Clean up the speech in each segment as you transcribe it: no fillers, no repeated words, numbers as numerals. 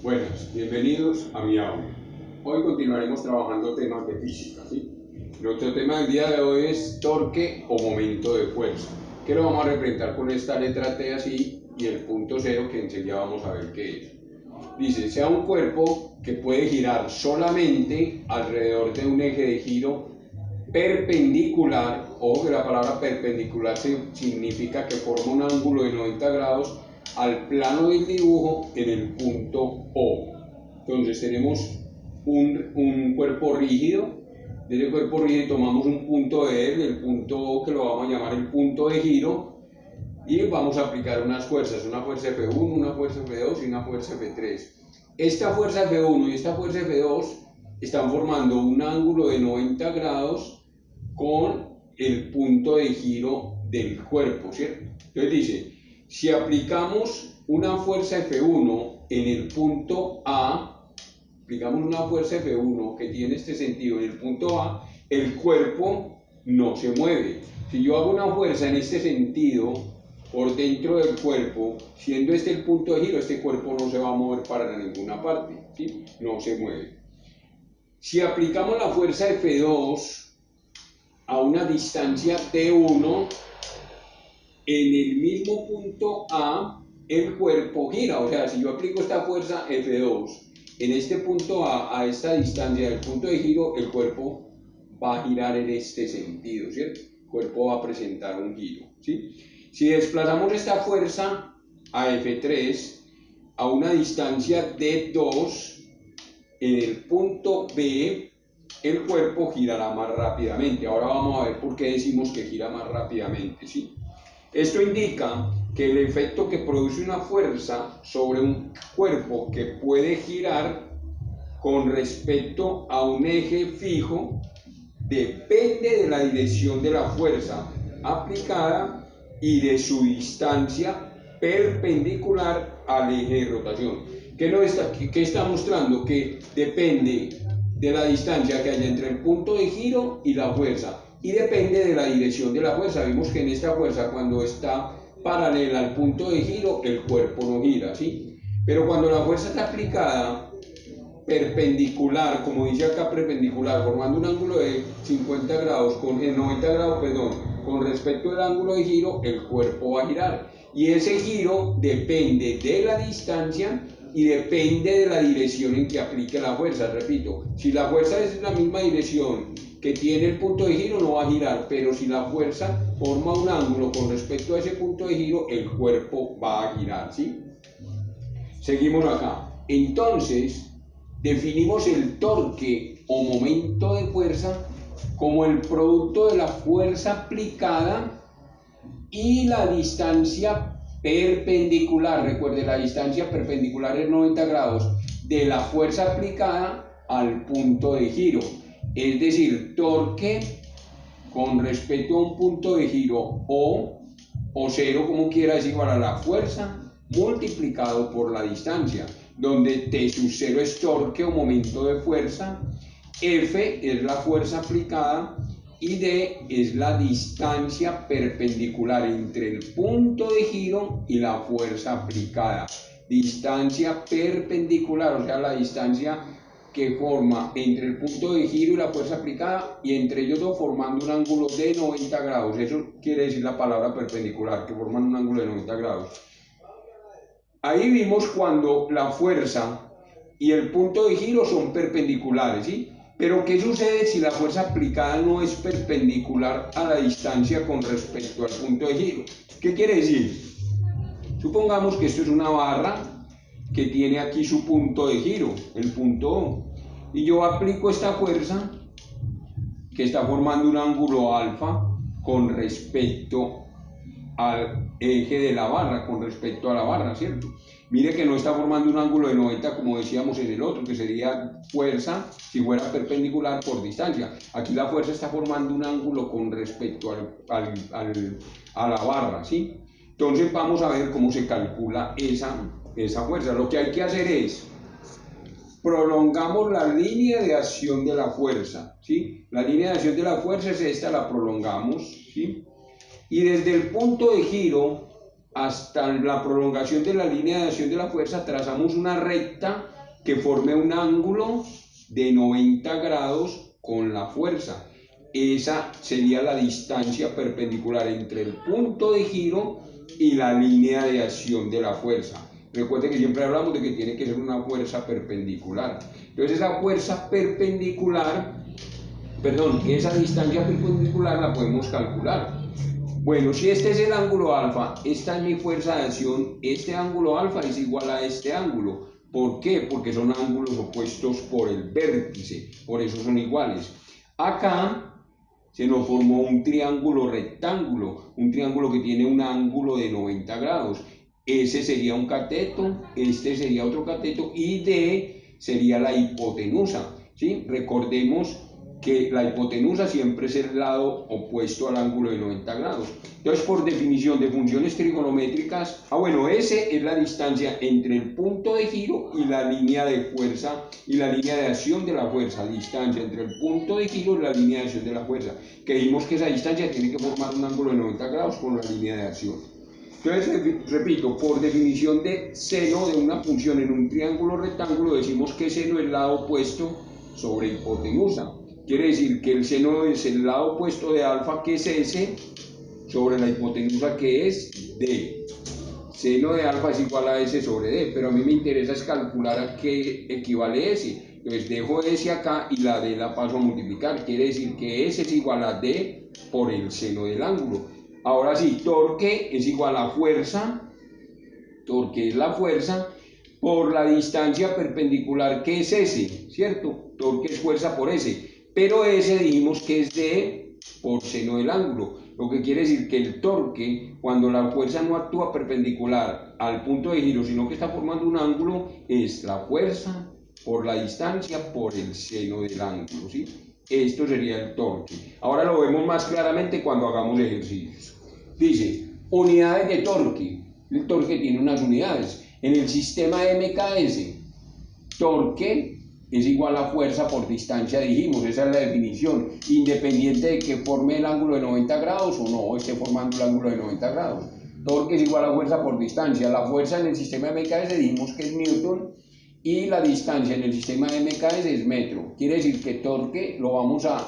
Buenas, bienvenidos a mi audio. Hoy continuaremos trabajando temas de física, ¿sí? Nuestro tema del día de hoy es torque o momento de fuerza, que lo vamos a representar con esta letra T así y el punto cero que enseguida vamos a ver qué es. Dice, sea un cuerpo que puede girar solamente alrededor de un eje de giro perpendicular. Ojo que la palabra perpendicular significa que forma un ángulo de 90 grados al plano del dibujo en el punto O. Entonces tenemos un cuerpo rígido. De ese cuerpo rígido tomamos un punto de él, el punto O, que lo vamos a llamar el punto de giro, y vamos a aplicar unas fuerzas, una fuerza F1, una fuerza F2 y una fuerza F3. Esta fuerza F1 y esta fuerza F2 están formando un ángulo de 90 grados con el punto de giro del cuerpo, ¿cierto? Entonces dice, si aplicamos una fuerza F1 en el punto A, aplicamos una fuerza F1 que tiene este sentido en el punto A, el cuerpo no se mueve. Si yo hago una fuerza en este sentido por dentro del cuerpo, siendo este el punto de giro, este cuerpo no se va a mover para ninguna parte, ¿sí? No se mueve. Si aplicamos la fuerza F2 a una distancia T1, en el mismo punto A, el cuerpo gira. O sea, si yo aplico esta fuerza F2 en este punto A esta distancia del punto de giro, el cuerpo va a girar en este sentido, ¿cierto? El cuerpo va a presentar un giro, ¿sí? Si desplazamos esta fuerza a F3 a una distancia D2, en el punto B, el cuerpo girará más rápidamente. Ahora vamos a ver por qué decimos que gira más rápidamente, ¿sí? Esto indica que el efecto que produce una fuerza sobre un cuerpo que puede girar con respecto a un eje fijo depende de la dirección de la fuerza aplicada y de su distancia perpendicular al eje de rotación. ¿Qué está mostrando? Que depende de la distancia que haya entre el punto de giro y la fuerza, y depende de la dirección de la fuerza. Vimos que en esta fuerza, cuando está paralela al punto de giro, el cuerpo no gira, ¿sí? Pero cuando la fuerza está aplicada perpendicular, como dice acá, perpendicular, formando un ángulo de 90 grados, con respecto al ángulo de giro, el cuerpo va a girar. Y ese giro depende de la distancia y depende de la dirección en que aplique la fuerza. Repito, si la fuerza es la misma dirección que tiene el punto de giro, no va a girar, pero si la fuerza forma un ángulo con respecto a ese punto de giro, el cuerpo va a girar, ¿sí? Seguimos acá. Entonces, definimos el torque o momento de fuerza como el producto de la fuerza aplicada y la distancia perpendicular. Recuerde, la distancia perpendicular es 90 grados de la fuerza aplicada al punto de giro. Es decir, torque con respecto a un punto de giro o cero, como quiera, es igual a la fuerza multiplicado por la distancia, donde T sub 0 es torque o momento de fuerza, F es la fuerza aplicada y D es la distancia perpendicular entre el punto de giro y la fuerza aplicada. Distancia perpendicular, o sea, la distancia que forma entre el punto de giro y la fuerza aplicada, y entre ellos dos formando un ángulo de 90 grados. Eso quiere decir la palabra perpendicular, que forman un ángulo de 90 grados. Ahí vimos cuando la fuerza y el punto de giro son perpendiculares, ¿sí? Pero ¿qué sucede si la fuerza aplicada no es perpendicular a la distancia con respecto al punto de giro? ¿Qué quiere decir? Supongamos que esto es una barra que tiene aquí su punto de giro, el punto O, y yo aplico esta fuerza que está formando un ángulo alfa con respecto al eje de la barra con respecto a la barra, ¿cierto? Mire que no está formando un ángulo de 90 como decíamos en el otro, que sería fuerza si fuera perpendicular por distancia. Aquí la fuerza está formando un ángulo con respecto a la barra, ¿sí? Entonces vamos a ver cómo se calcula esa fuerza. Lo que hay que hacer es prolongamos la línea de acción de la fuerza, ¿sí? La línea de acción de la fuerza es esta, la prolongamos, ¿sí? Y desde el punto de giro hasta la prolongación de la línea de acción de la fuerza trazamos una recta que forme un ángulo de 90 grados con la fuerza. Esa sería la distancia perpendicular entre el punto de giro y la línea de acción de la fuerza. Recuerden que siempre hablamos de que tiene que ser una fuerza perpendicular. Entonces esa fuerza perpendicular, esa distancia perpendicular la podemos calcular. Bueno, si este es el ángulo alfa, esta es mi fuerza de acción, este ángulo alfa es igual a este ángulo. ¿Por qué? Porque son ángulos opuestos por el vértice, por eso son iguales. Acá se nos formó un triángulo rectángulo, un triángulo que tiene un ángulo de 90 grados. Ese sería un cateto, este sería otro cateto y D sería la hipotenusa, ¿sí? Recordemos que la hipotenusa siempre es el lado opuesto al ángulo de 90 grados. Entonces, por definición de funciones trigonométricas, S es la distancia entre el punto de giro y la línea de fuerza y la línea de acción de la fuerza. Distancia entre el punto de giro y la línea de acción de la fuerza. Que dijimos que esa distancia tiene que formar un ángulo de 90 grados con la línea de acción. Entonces, repito, por definición de seno de una función en un triángulo rectángulo, decimos que seno es el lado opuesto sobre hipotenusa. Quiere decir que el seno es el lado opuesto de alfa, que es S, sobre la hipotenusa, que es D. Seno de alfa es igual a S sobre D, pero a mí me interesa es calcular a qué equivale S. Entonces dejo S acá y la D la paso a multiplicar. Quiere decir que S es igual a D por el seno del ángulo. Ahora sí, torque es igual a fuerza, torque es la fuerza, por la distancia perpendicular que es S, ¿cierto? Torque es fuerza por S. Pero S dijimos que es D por seno del ángulo, lo que quiere decir que el torque, cuando la fuerza no actúa perpendicular al punto de giro, sino que está formando un ángulo, es la fuerza por la distancia por el seno del ángulo, ¿sí? Esto sería el torque. Ahora lo vemos más claramente cuando hagamos ejercicios. Dice, unidades de torque. El torque tiene unas unidades. En el sistema MKS, torque es igual a fuerza por distancia, dijimos, esa es la definición, independiente de que forme el ángulo de 90 grados o no esté formando el ángulo de 90 grados. Torque es igual a fuerza por distancia. La fuerza en el sistema MKS dijimos que es Newton y la distancia en el sistema MKS es metro. Quiere decir que torque lo vamos a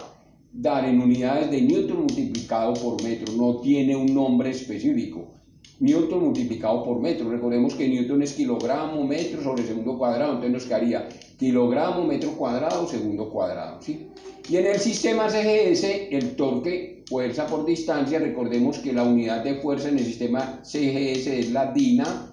dar en unidades de Newton multiplicado por metro, no tiene un nombre específico. Newton multiplicado por metro. Recordemos que Newton es kilogramo, metro sobre segundo cuadrado, entonces nos quedaría kilogramo, metro cuadrado, segundo cuadrado, ¿sí? Y en el sistema CGS, el torque, fuerza por distancia, recordemos que la unidad de fuerza en el sistema CGS es la DINA,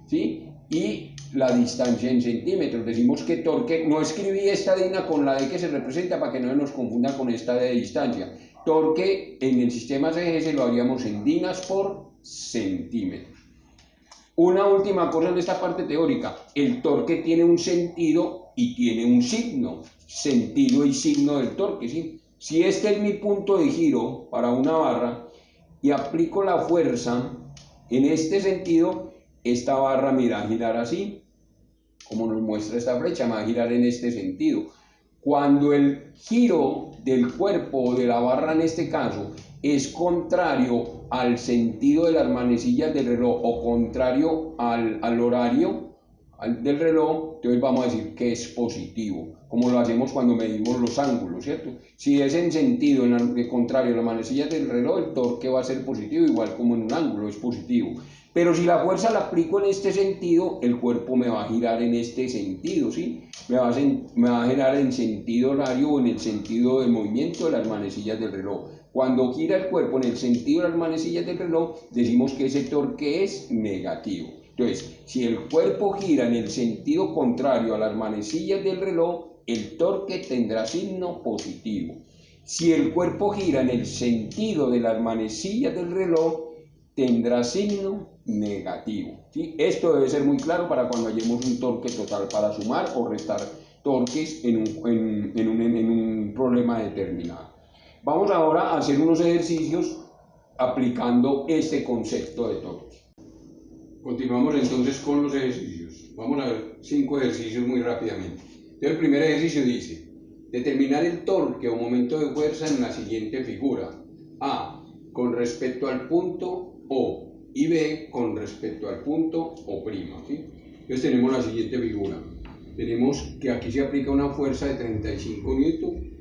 ¿sí? Y la distancia en centímetros. Decimos que torque, no escribí esta DINA con la D que se representa para que no nos confunda con esta de distancia. Torque en el sistema CGS lo haríamos en dinas por centímetros. Una última cosa en esta parte teórica, el torque tiene un sentido y tiene un signo, sentido y signo del torque, ¿sí? Si este es mi punto de giro para una barra y aplico la fuerza en este sentido, esta barra me irá a girar así, como nos muestra esta flecha, me va a girar en este sentido. Cuando el giro del cuerpo o de la barra en este caso es contrario al sentido de las manecillas del reloj o contrario al horario del reloj, entonces vamos a decir que es positivo, como lo hacemos cuando medimos los ángulos, ¿cierto? Si es en sentido contrario a las manecillas del reloj, el torque va a ser positivo, igual como en un ángulo es positivo. Pero si la fuerza la aplico en este sentido, el cuerpo me va a girar en este sentido, ¿sí? Me va a girar en sentido horario o en el sentido de movimiento de las manecillas del reloj. Cuando gira el cuerpo en el sentido de las manecillas del reloj, decimos que ese torque es negativo. Entonces, si el cuerpo gira en el sentido contrario a las manecillas del reloj, el torque tendrá signo positivo. Si el cuerpo gira en el sentido de las manecillas del reloj, tendrá signo negativo, ¿sí? Esto debe ser muy claro para cuando hallemos un torque total para sumar o restar torques en un problema determinado. Vamos ahora a hacer unos ejercicios aplicando este concepto de torque. Continuamos entonces con los ejercicios. Vamos a ver 5 ejercicios muy rápidamente. Entonces, el primer ejercicio dice: determinar el torque o momento de fuerza en la siguiente figura. A, con respecto al punto O, y B, con respecto al punto O', ¿sí? Entonces tenemos la siguiente figura. Tenemos que aquí se aplica una fuerza de 35 newton.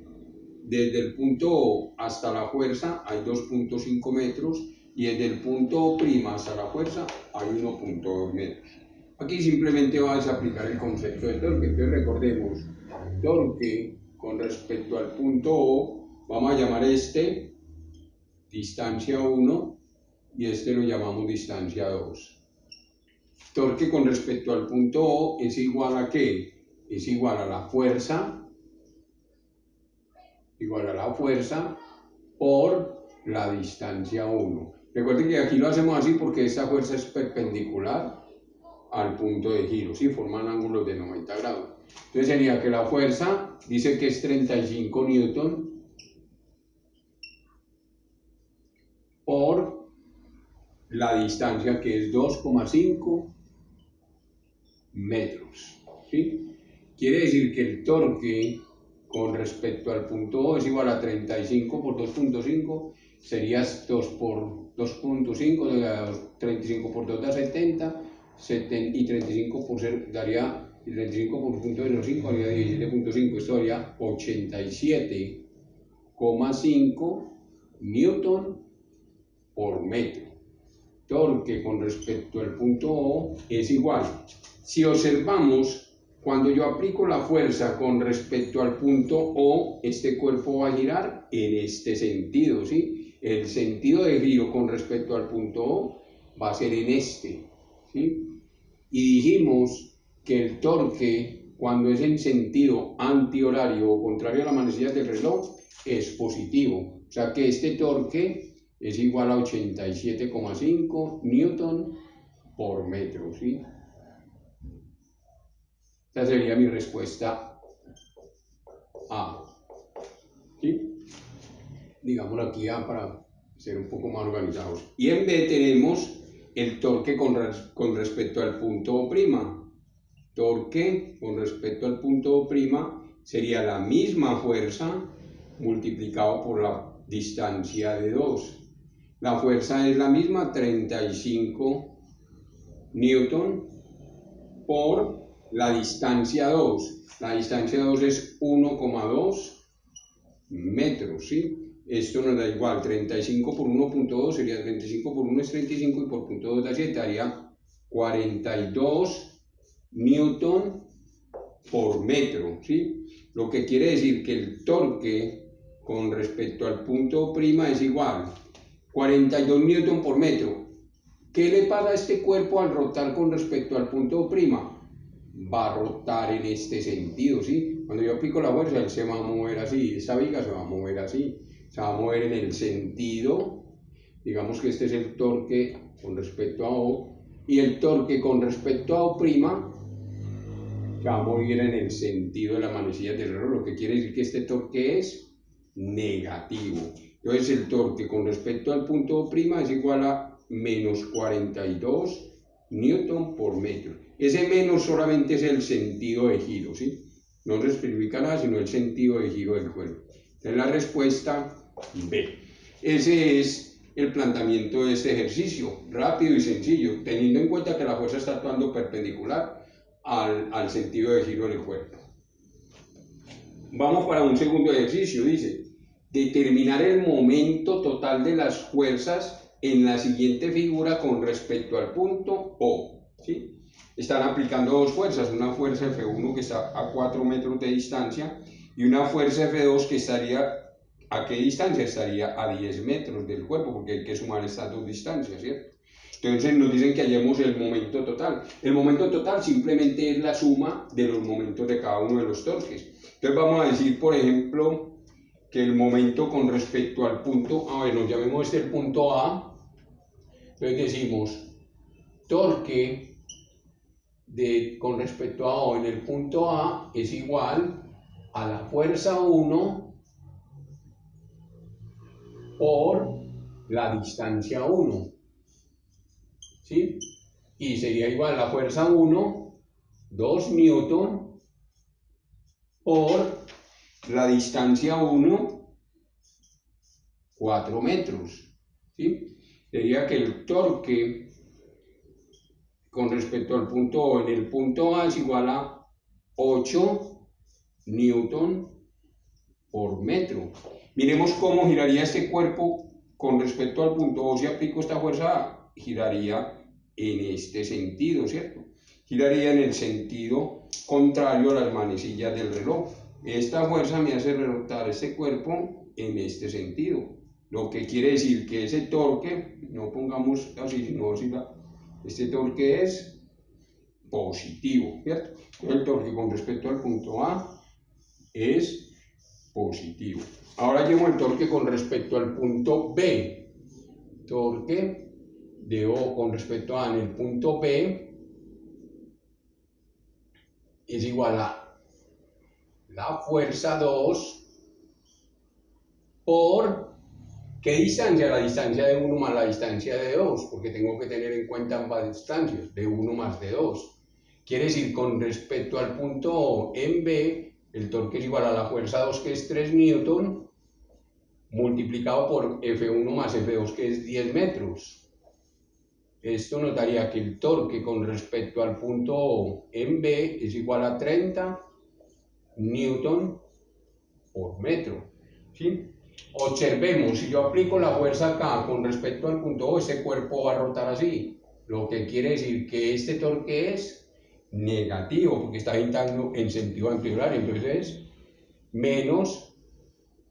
Desde el punto O hasta la fuerza hay 2.5 metros y desde el punto O' hasta la fuerza hay 1.2 metros. Aquí simplemente vas a aplicar el concepto de torque. Entonces recordemos, torque con respecto al punto O, vamos a llamar este distancia 1 y este lo llamamos distancia 2. Torque con respecto al punto O es igual a ¿qué? Es igual a la fuerza por la distancia 1. Recuerden que aquí lo hacemos así porque esta fuerza es perpendicular al punto de giro, ¿sí? Forman ángulos de 90 grados. Entonces sería que la fuerza dice que es 35 newton por la distancia, que es 2,5 metros, ¿sí? Quiere decir que el torque con respecto al punto O es igual a 35 por 2.5, sería 2 por 2.5, 35 por 2 da 70, y 35 por 0 daría, y 35 por punto 05 daría 17.5, esto daría 87,5 newton por metro. Torque con respecto al punto O es igual. Si observamos, cuando yo aplico la fuerza con respecto al punto O, este cuerpo va a girar en este sentido, ¿sí? El sentido de giro con respecto al punto O va a ser en este, ¿sí? Y dijimos que el torque, cuando es en sentido antihorario o contrario a la manecilla del reloj, es positivo. O sea que este torque es igual a 87,5 newton por metro, ¿sí? Esa sería mi respuesta A, ¿sí? Digámoslo aquí A para ser un poco más organizados. Y en B tenemos el torque con respecto al punto O'. Torque con respecto al punto O' sería la misma fuerza multiplicado por la distancia de 2. La fuerza es la misma, 35 newton por la distancia 2. La distancia 2 es 1,2 metros, ¿sí? Esto nos da igual, 35 por 1.2 sería 35 por 1 es 35 y por punto 2 da 7, daría 42 newton por metro, ¿sí? Lo que quiere decir que el torque con respecto al punto O' es igual 42 newton por metro. ¿Qué le pasa a este cuerpo al rotar con respecto al punto O'? Va a rotar en este sentido, ¿sí? Cuando yo aplico la fuerza, él se va a mover así, esta viga se va a mover así, se va a mover en el sentido, digamos que este es el torque con respecto a O, y el torque con respecto a O' se va a mover en el sentido de la manecilla del reloj, lo que quiere decir que este torque es negativo. Entonces el torque con respecto al punto O' es igual a menos 42 newton por metro. Ese menos solamente es el sentido de giro, ¿sí? No se especifica nada, sino el sentido de giro del cuerpo. Entonces la respuesta B. Ese es el planteamiento de este ejercicio, rápido y sencillo, teniendo en cuenta que la fuerza está actuando perpendicular al sentido de giro del cuerpo. Vamos para un segundo ejercicio, dice: determinar el momento total de las fuerzas en la siguiente figura con respecto al punto O, ¿sí? Están aplicando dos fuerzas, una fuerza F1 que está a 4 metros de distancia y una fuerza F2 que estaría, ¿a qué distancia? Estaría a 10 metros del cuerpo, porque hay que sumar estas dos distancias, ¿cierto? Entonces nos dicen que hallemos el momento total. El momento total simplemente es la suma de los momentos de cada uno de los torques. Entonces vamos a decir, por ejemplo, que el momento con respecto al punto A, bueno, llamemos este el punto A, Entonces decimos torque con respecto a O en el punto A es igual a la fuerza 1 por la distancia 1, ¿sí? Y sería igual a la fuerza 1, 2 newton, por la distancia 1, 4 metros, ¿sí? Sería que el torque con respecto al punto O en el punto A es igual a 8 newton por metro. Miremos cómo giraría este cuerpo con respecto al punto O. Si aplico esta fuerza, giraría en este sentido, ¿cierto? Giraría en el sentido contrario a las manecillas del reloj. Esta fuerza me hace rotar este cuerpo en este sentido. Lo que quiere decir que ese torque, no pongamos así, sino así, este torque es positivo, ¿cierto? El torque con respecto al punto A es positivo. Ahora llevo el torque con respecto al punto B. Torque de O con respecto a en el punto B es igual a la fuerza 2 por ¿qué distancia? La distancia de 1 más la distancia de 2, porque tengo que tener en cuenta ambas distancias, de 1 más de 2. Quiere decir, con respecto al punto O en B, el torque es igual a la fuerza 2, que es 3 newton, multiplicado por F1 más F2, que es 10 metros. Esto nos daría que el torque con respecto al punto O en B es igual a 30 newton por metro, ¿sí? Observemos, si yo aplico la fuerza acá con respecto al punto O, este cuerpo va a rotar así, lo que quiere decir que este torque es negativo, porque está gritando en sentido antihorario, entonces es menos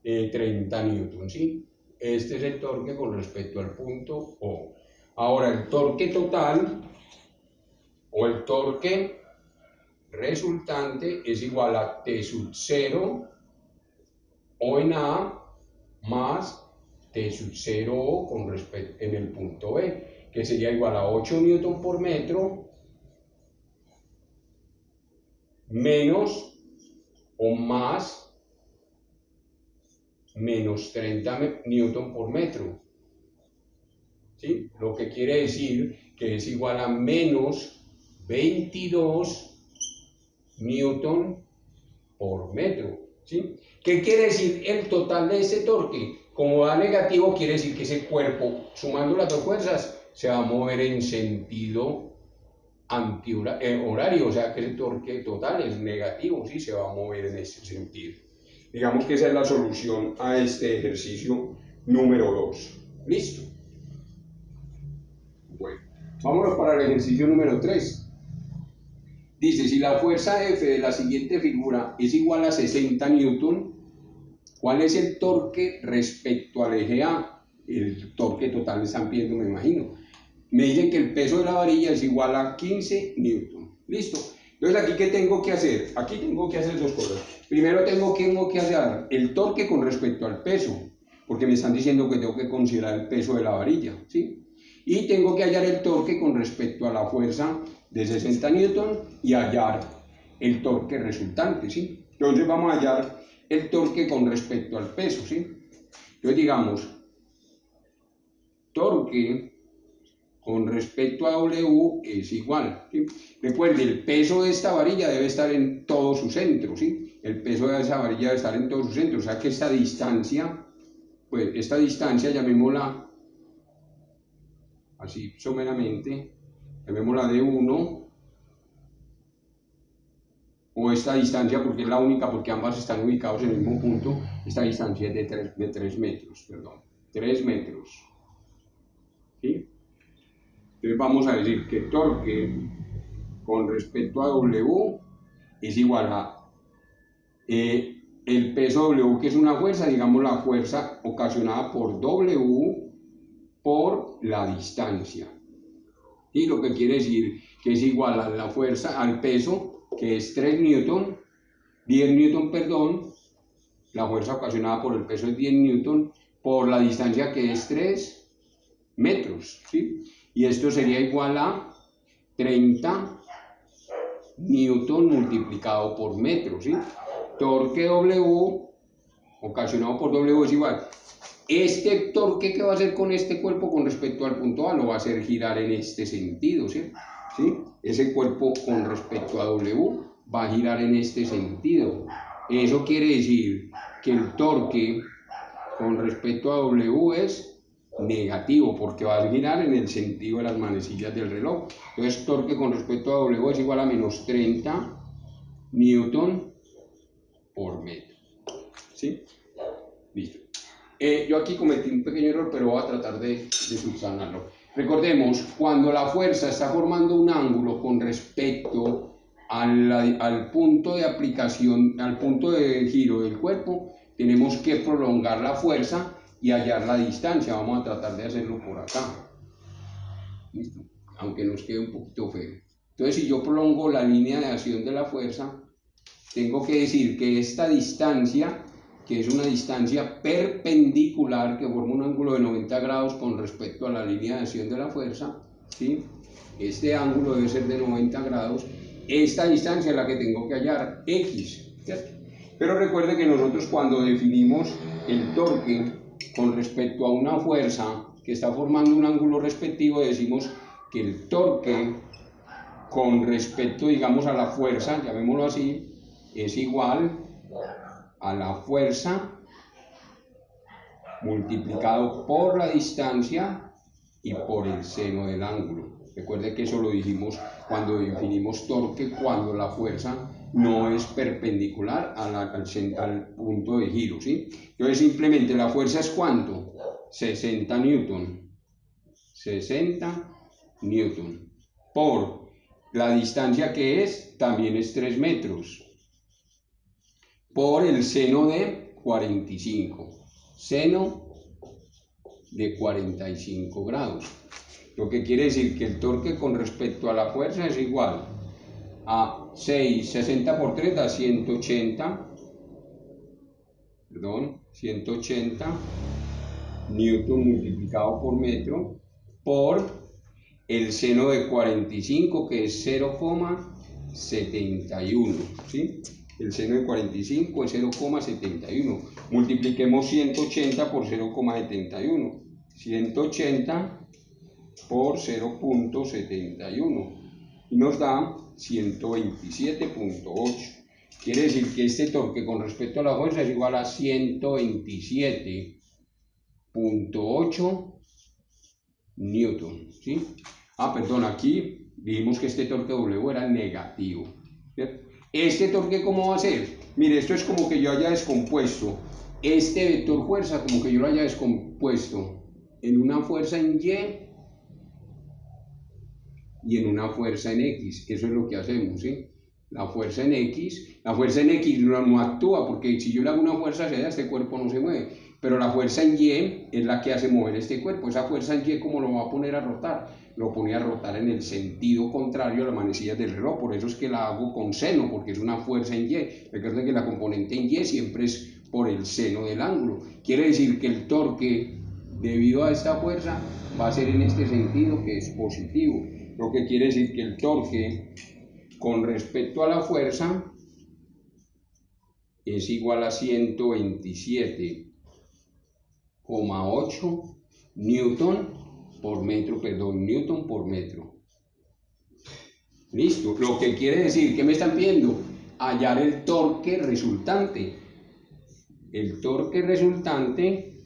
30 newton, ¿sí? Este es el torque con respecto al punto O. Ahora, el torque total o el torque resultante es igual a T sub 0 O en A más T sub 0 O con respecto en el punto B, que sería igual a 8 newton por metro menos o más menos 30 newton por metro, ¿sí? Lo que quiere decir que es igual a menos 22 newton por metro, ¿sí? ¿Qué quiere decir el total de ese torque? Como da negativo, quiere decir que ese cuerpo, sumando las dos fuerzas, se va a mover en sentido antihorario, o sea que el torque total es negativo, ¿sí? Se va a mover en ese sentido. Digamos que esa es la solución a este ejercicio número 2. ¿Listo? Bueno, vámonos para el ejercicio número 3. Dice, si la fuerza F de la siguiente figura es igual a 60 newton, ¿cuál es el torque respecto al eje A? El torque total le están pidiendo, me imagino. Me dicen que el peso de la varilla es igual a 15 newton. ¿Listo? Entonces, ¿aquí qué tengo que hacer? Aquí tengo que hacer dos cosas. Primero tengo que hacer el torque con respecto al peso, porque me están diciendo que tengo que considerar el peso de la varilla, ¿sí? Y tengo que hallar el torque con respecto a la fuerza de 60 newton y hallar el torque resultante, ¿sí? Entonces vamos a hallar el torque con respecto al peso, ¿sí? Entonces digamos, torque con respecto a W es igual, ¿sí? Recuerde, el peso de esta varilla debe estar en todo su centro, ¿sí? El peso de esa varilla debe estar en todo su centro, o sea que esta distancia, pues esta distancia llamémosla así someramente, llamémosla de 1, o esta distancia, porque es la única, porque ambas están ubicadas en el mismo punto, esta distancia es de 3 metros, perdón, 3 metros, ¿sí? Entonces vamos a decir que torque con respecto a W es igual a el peso W, que es una fuerza, digamos la fuerza ocasionada por W por la distancia. Y lo que quiere decir que es igual a la fuerza, al peso, que es 3 newton, 10 newton, perdón, la fuerza ocasionada por el peso es 10 newton, por la distancia que es 3 metros, ¿sí? Y esto sería igual a 30 newton multiplicado por metro, ¿sí? Torque W ocasionado por W es igual. Este torque que va a hacer con este cuerpo con respecto al punto A lo va a hacer girar en este sentido, ¿sí? ¿Sí? Ese cuerpo con respecto a W va a girar en este sentido. Eso quiere decir que el torque con respecto a W es negativo, porque va a girar en el sentido de las manecillas del reloj. Entonces, torque con respecto a W es igual a menos 30 newton por metro. ¿Sí? Listo. Yo aquí cometí un pequeño error, pero voy a tratar de subsanarlo. Recordemos, cuando la fuerza está formando un ángulo con respecto al punto de aplicación, al punto de giro del cuerpo, tenemos que prolongar la fuerza y hallar la distancia. Vamos a tratar de hacerlo por acá. ¿Listo? Aunque nos quede un poquito feo. Entonces, si yo prolongo la línea de acción de la fuerza, tengo que decir que esta distancia, que es una distancia perpendicular que forma un ángulo de 90 grados con respecto a la línea de acción de la fuerza, ¿sí? Este ángulo debe ser de 90 grados. Esta distancia es la que tengo que hallar, X, ¿cierto? Pero recuerde que nosotros cuando definimos el torque con respecto a una fuerza que está formando un ángulo respectivo, decimos que el torque con respecto, digamos, a la fuerza, llamémoslo así, es igual a la fuerza multiplicado por la distancia y por el seno del ángulo. Recuerde que eso lo dijimos cuando definimos torque, cuando la fuerza no es perpendicular al punto de giro, ¿sí? Entonces simplemente la fuerza es ¿cuánto? 60 newton. 60 newton. Por la distancia que es, también es 3 metros. Por el seno de 45. Seno de 45 grados. Lo que quiere decir que el torque con respecto a la fuerza es igual a 60 por 3 da 180, perdón, 180 newton multiplicado por metro por el seno de 45, que es 0,71, ¿sí? El seno de 45 es 0,71. Multipliquemos 180 por 0,71. 180 por 0,71 y nos da 127,8. Quiere decir que este torque con respecto a la fuerza es igual a 127,8 newton, ¿sí? Perdón, aquí dijimos que este torque W era negativo, ¿cierto? ¿Este torque cómo va a ser? Mire, esto es como que yo haya descompuesto este vector fuerza, como que yo lo haya descompuesto en una fuerza en Y en una fuerza en X. Eso es lo que hacemos, ¿sí? La fuerza en X no actúa, porque si yo le hago una fuerza hacia allá, este cuerpo no se mueve. Pero la fuerza en Y es la que hace mover este cuerpo. Esa fuerza en Y, ¿cómo lo va a poner a rotar? Lo pone a rotar en el sentido contrario a las manecillas del reloj. Por eso es que la hago con seno, porque es una fuerza en Y. Recuerden que la componente en Y siempre es por el seno del ángulo. Quiere decir que el torque, debido a esta fuerza, va a ser en este sentido, que es positivo. Lo que quiere decir que el torque con respecto a la fuerza es igual a 127,8 newton por metro, newton por metro. Listo. Lo que quiere decir, ¿qué me están pidiendo? Hallar el torque resultante. El torque resultante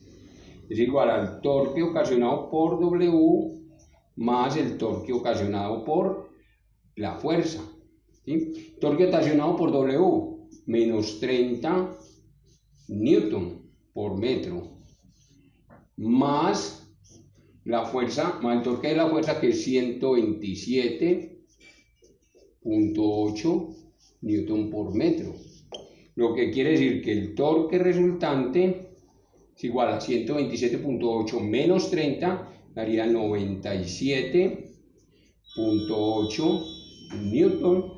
es igual al torque ocasionado por W más el torque ocasionado por la fuerza, ¿sí? Torque ocasionado por W, menos 30 newton por metro, más la fuerza, más el torque de la fuerza, que es 127,8 newton por metro. Lo que quiere decir que el torque resultante es igual a 127,8 menos 30, daría 97,8 newton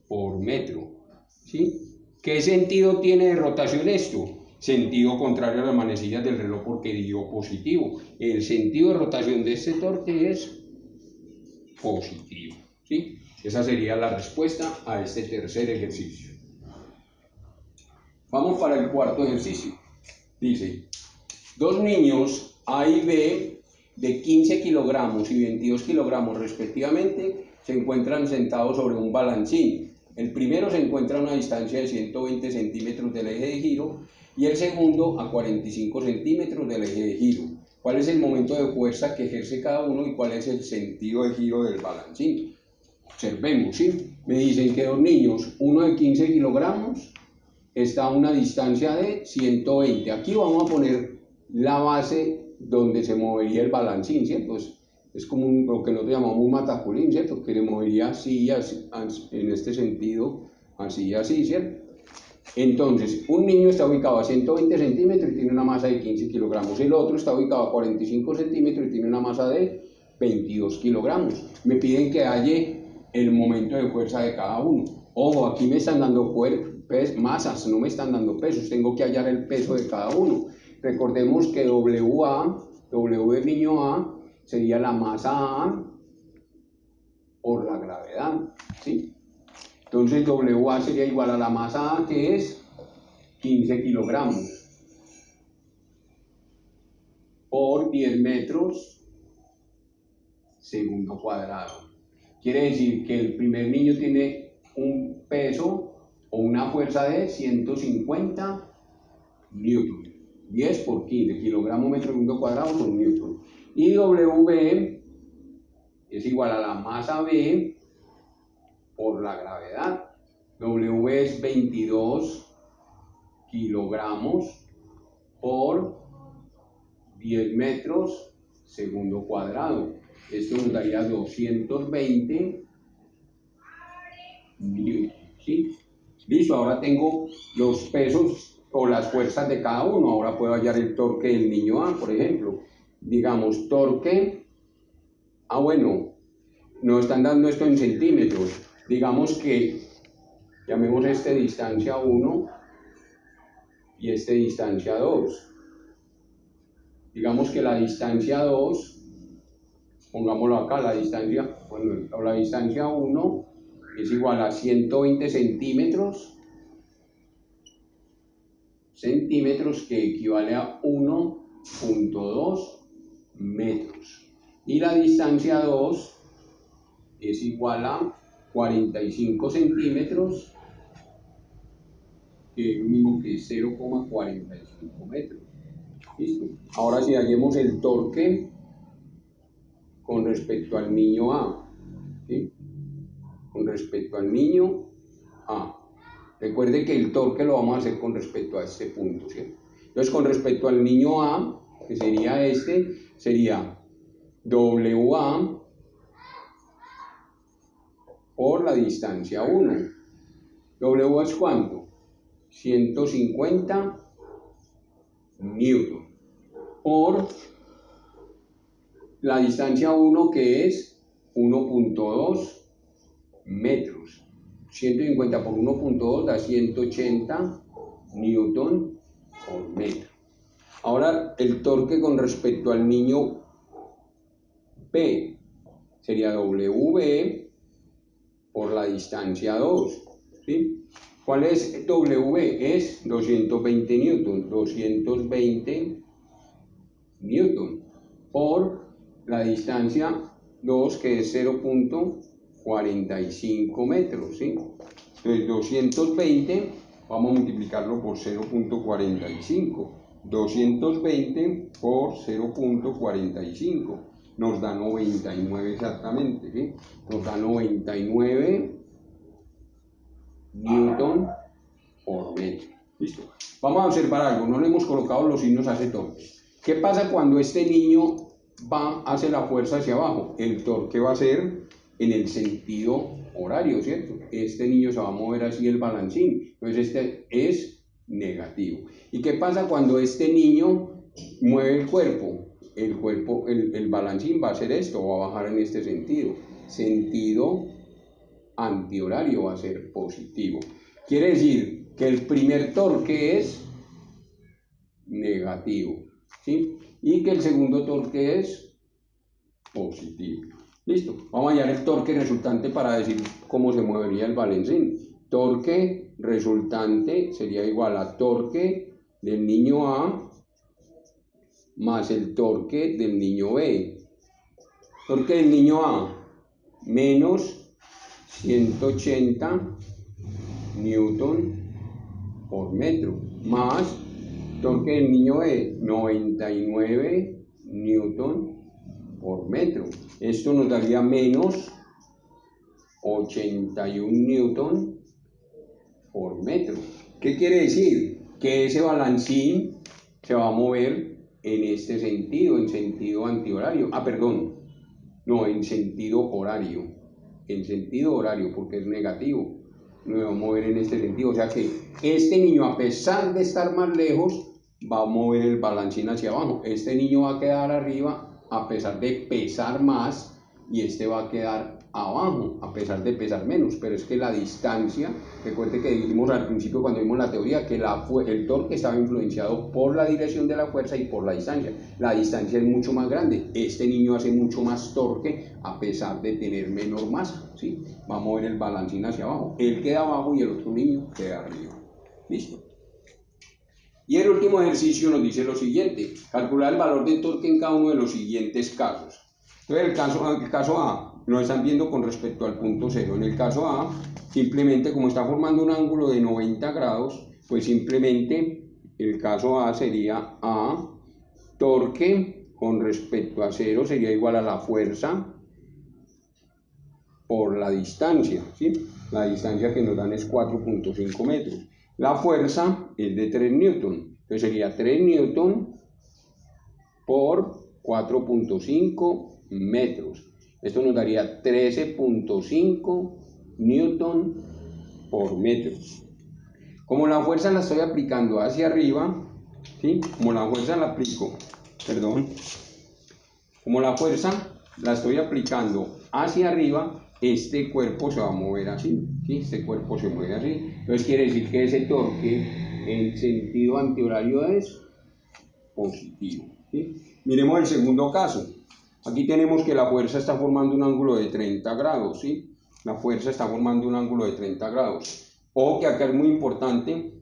por metro, ¿sí? ¿Qué sentido tiene de rotación esto? sentido contrario a las manecillas del reloj porque dio positivo. El sentido de rotación de este torque es positivo, ¿sí? Esa sería la respuesta a este tercer ejercicio. Vamos para el cuarto ejercicio. Dice, dos niños A y B de 15 kilogramos y 22 kilogramos respectivamente se encuentran sentados sobre un balancín. El primero se encuentra a una distancia de 120 centímetros del eje de giro y el segundo a 45 centímetros del eje de giro. ¿Cuál es el momento de fuerza que ejerce cada uno y cuál es el sentido de giro del balancín? Observemos, ¿sí? Me dicen que dos niños, uno de 15 kilogramos, está a una distancia de 120. Aquí vamos a poner la base donde se movería el balancín, ¿cierto? Es como lo que nosotros llamamos un mataculín, ¿cierto? Que le movería así, en este sentido, así y así, ¿cierto? Entonces, un niño está ubicado a 120 centímetros y tiene una masa de 15 kilogramos. El otro está ubicado a 45 centímetros y tiene una masa de 22 kilogramos. Me piden que halle el momento de fuerza de cada uno. Ojo, aquí me están dando masas, no me están dando pesos. Tengo que hallar el peso de cada uno. Recordemos que W del niño A, sería la masa A por la gravedad, ¿sí? Entonces WA sería igual a la masa A, que es 15 kilogramos por 10 metros segundo cuadrado. Quiere decir que el primer niño tiene un peso o una fuerza de 150 newton. 10 por 15, kilogramos metro segundo cuadrado por newton. Y W es igual a la masa B por la gravedad. W es 22 kilogramos por 10 metros segundo cuadrado. Esto nos daría 220 newton, ¿sí? Listo, ahora tengo los pesos o las fuerzas de cada uno. Ahora puedo hallar el torque del niño A, por ejemplo. Digamos, torque, bueno, nos están dando esto en centímetros. Digamos que llamemos este distancia 1 y este distancia 2. Digamos que la distancia 2, pongámoslo acá, la distancia 1 es igual a 120 centímetros, que equivale a 1.2 metros. Y la distancia 2 es igual a 45 centímetros, que es lo mismo que 0,45 metros. ¿Listo? Ahora si hallemos el torque con respecto al niño A, ¿sí? Con respecto al niño A. Recuerde que el torque lo vamos a hacer con respecto a este punto, ¿cierto? Entonces, con respecto al niño A, que sería sería WA por la distancia 1. W es ¿cuánto? 150 newton por la distancia 1, que es 1.2 metros. 150 por 1.2 da 180 newton por metro. Ahora el torque con respecto al niño P sería WB por la distancia 2, ¿sí? ¿Cuál es W? Es 220 newton, 220 newton por la distancia 2, que es 0.45 metros, ¿sí? Entonces 220, vamos a multiplicarlo por 0.45. 220 por 0.45 nos da 99 exactamente, ¿sí? Nos da 99 newton por metro. ¿Listo? Vamos a observar algo, no le hemos colocado los signos a ese torque. ¿Qué pasa cuando este niño hace la fuerza hacia abajo? El torque va a ser en el sentido horario, ¿cierto? Este niño se va a mover así el balancín, entonces este es negativo. ¿Y qué pasa cuando este niño mueve el cuerpo? El balancín va a hacer esto, va a bajar en este sentido. Sentido antihorario va a ser positivo. Quiere decir que el primer torque es negativo, ¿sí? Y que el segundo torque es positivo. Listo, vamos a hallar el torque resultante para decir cómo se movería el balancín. Torque resultante sería igual a torque del niño A más el torque del niño B. Torque del niño A menos 180 newton por metro más torque del niño B 99 newton por metro. Esto nos daría menos 81 newton por metro. ¿Qué quiere decir? Que ese balancín se va a mover en este sentido, en sentido antihorario. No, en sentido horario. En sentido horario, porque es negativo. Nos va a mover en este sentido. O sea que este niño, a pesar de estar más lejos, va a mover el balancín hacia abajo. Este niño va a quedar arriba a pesar de pesar más y este va a quedar abajo a pesar de pesar menos. Pero es que la distancia, recuerde que dijimos al principio cuando vimos la teoría que el torque estaba influenciado por la dirección de la fuerza y por la distancia. La distancia es mucho más grande. Este niño hace mucho más torque a pesar de tener menor masa, ¿sí? Va a mover el balancín hacia abajo. Él queda abajo y el otro niño queda arriba. ¿Listo? Y el último ejercicio nos dice lo siguiente: calcular el valor de torque en cada uno de los siguientes casos. Entonces, el caso A lo están viendo con respecto al punto cero. En el caso A, simplemente como está formando un ángulo de 90 grados, pues simplemente el caso A sería A, torque con respecto a cero sería igual a la fuerza por la distancia, ¿sí? La distancia que nos dan es 4.5 metros. La fuerza es de 3 newton, entonces sería 3 newton por 4.5 metros. Esto nos daría 13.5 newton por metro. Como la fuerza la estoy aplicando hacia arriba, ¿sí? Como la fuerza la estoy aplicando hacia arriba, este cuerpo se va a mover así, ¿sí? Este cuerpo se mueve así. Entonces quiere decir que ese torque en sentido antihorario es positivo, ¿sí? Miremos el segundo caso. Aquí tenemos que la fuerza está formando un ángulo de 30 grados, ¿sí? La fuerza está formando un ángulo de 30 grados. O que acá es muy importante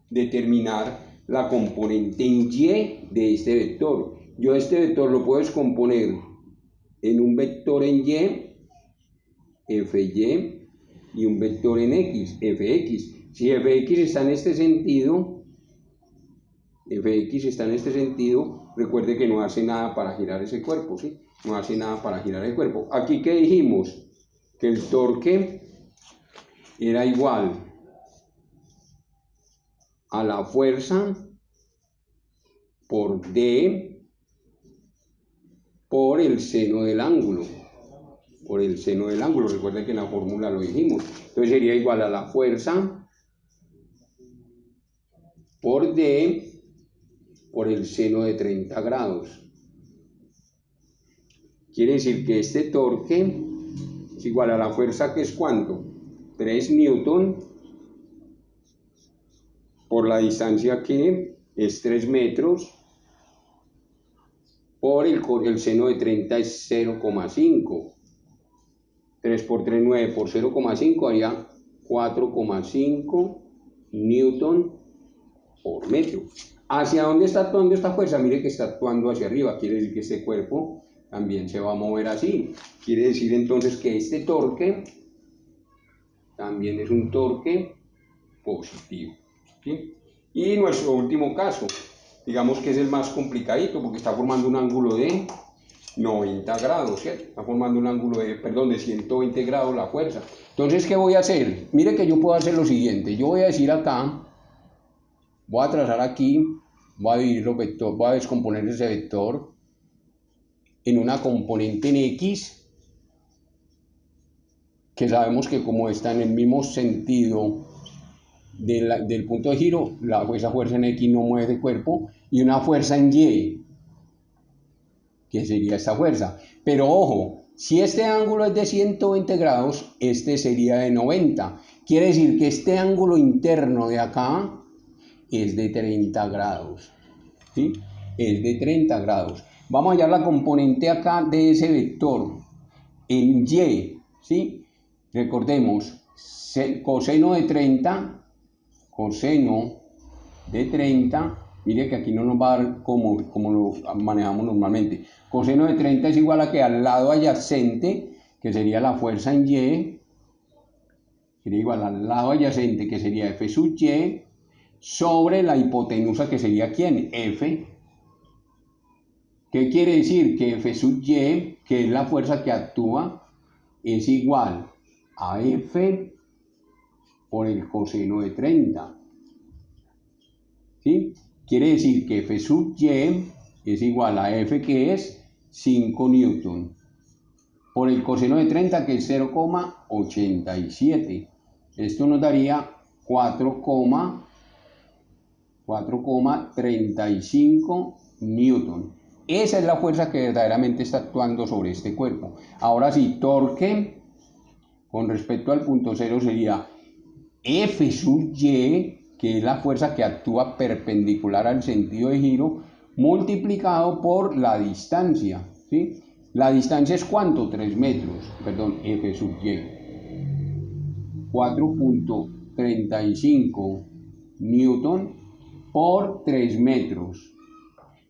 determinar la componente en Y de este vector. Yo este vector lo puedo descomponer en un vector en Y, Fy, y un vector en X, Fx. Si Fx está en este sentido, recuerde que no hace nada para girar ese cuerpo, ¿sí? No hace nada para girar el cuerpo. Aquí, ¿qué dijimos? Que el torque era igual a la fuerza por D por el seno del ángulo. Por el seno del ángulo, recuerden que en la fórmula lo dijimos. Entonces sería igual a la fuerza por D por el seno de 30 grados. Quiere decir que este torque es igual a la fuerza, que es ¿cuánto? 3 newton por la distancia, que es 3 metros, por el seno de 30 es 0,5. 3 por 3, 9 por 0,5 haría 4,5 newton por metro. ¿Hacia dónde está actuando esta fuerza? Mire que está actuando hacia arriba. Quiere decir que este cuerpo también se va a mover así. Quiere decir entonces que este torque también es un torque positivo, ¿sí? Y nuestro último caso, digamos que es el más complicadito, porque está formando un ángulo de 90 grados, ¿cierto? Está formando un ángulo de 120 grados la fuerza. Entonces, ¿qué voy a hacer? Mire que yo puedo hacer lo siguiente. Yo voy a decir acá, voy a trazar aquí, voy a dividir los vectores, voy a descomponer ese vector en una componente en X, que sabemos que como está en el mismo sentido del punto de giro, esa fuerza en X no mueve ese cuerpo, y una fuerza en Y, que sería esta fuerza. Pero ojo, si este ángulo es de 120 grados, este sería de 90. Quiere decir que este ángulo interno de acá es de 30 grados. ¿sí? Es de 30 grados. Vamos a hallar la componente acá de ese vector en y, ¿sí? Recordemos, coseno de 30, mire que aquí no nos va a dar como lo manejamos normalmente. Coseno de 30 es igual a que al lado adyacente, que sería la fuerza en y, sería igual al lado adyacente, que sería F sub y, sobre la hipotenusa, que sería ¿quién? F. ¿Qué quiere decir? Que F sub y, que es la fuerza que actúa, es igual a F por el coseno de 30. ¿Sí? Quiere decir que F sub y es igual a F, que es 5 newton, por el coseno de 30, que es 0,87. Esto nos daría 4,35 newton. Esa es la fuerza que verdaderamente está actuando sobre este cuerpo. Ahora sí, torque con respecto al punto cero sería F sub y, que es la fuerza que actúa perpendicular al sentido de giro, multiplicado por la distancia, ¿sí? La distancia es ¿cuánto? 3 metros, perdón, F sub y. 4,35 newton por 3 metros.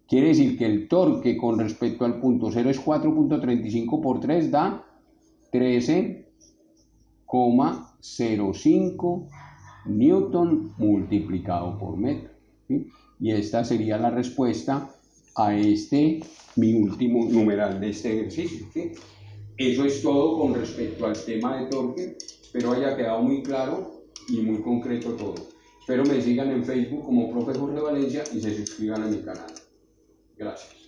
Quiere decir que el torque con respecto al punto cero es 4,35 por 3, da 13,05 newton multiplicado por metro, ¿sí? Y esta sería la respuesta a mi último numeral de este ejercicio, ¿sí? Eso es todo con respecto al tema de torque. Espero haya quedado muy claro y muy concreto todo. Espero me sigan en Facebook como Profe Jorge Valencia y se suscriban a mi canal. Gracias.